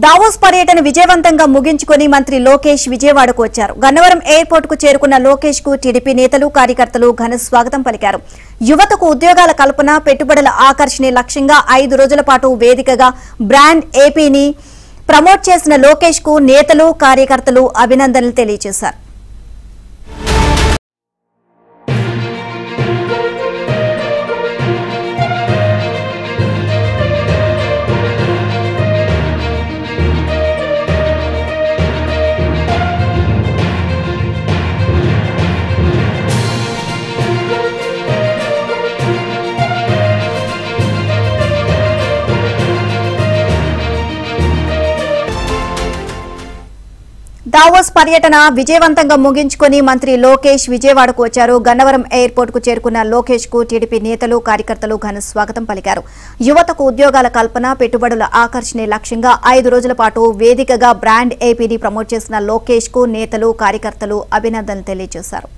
Davos పర్యటన విజయవంతంగా ముగించుకొని మంత్రి లోకేష్ విజయవాడకు వచ్చారు. గన్నవరం ఎయిర్పోర్ట్ కు చేరుకున్న లోకేష్ కు టీడీపీ నేతలు కార్యకర్తలు ఘన స్వాగతం పలికారు. యువతకు ఉద్యోగాల కల్పన, పెట్టుబడుల ఆకర్షణే లక్ష్యంగా 5 రోజుల పాటు వేదికగా బ్రాండ్ ఏపీని ప్రమోట్ చేసిన లోకేష్ కు నేతలు కార్యకర్తలు అభినందనలు తెలియజేశారు. దావోస్ పర్యటన విజయవంతంగా ముగించుకొని మంత్రి లోకేష్ విజయవాడకు వచ్చారు. గన్నవరం ఎయిర్పోర్ట్ కు చేరుకున్న లోకేష్ కు టీడీపీ నేతలు కార్యకర్తలు ఘన స్వాగతం పలికారు. యువతకు ఉద్యోగాల కల్పన, పెట్టుబడుల ఆకర్షణే లక్ష్యంగా 5 రోజుల పాటు వేదికగా బ్రాండ్ ఏపీని ప్రమోట్ చేసిన లోకేష్ కు నేతలు కార్యకర్తలు అభినందనలు తెలియజేశారు.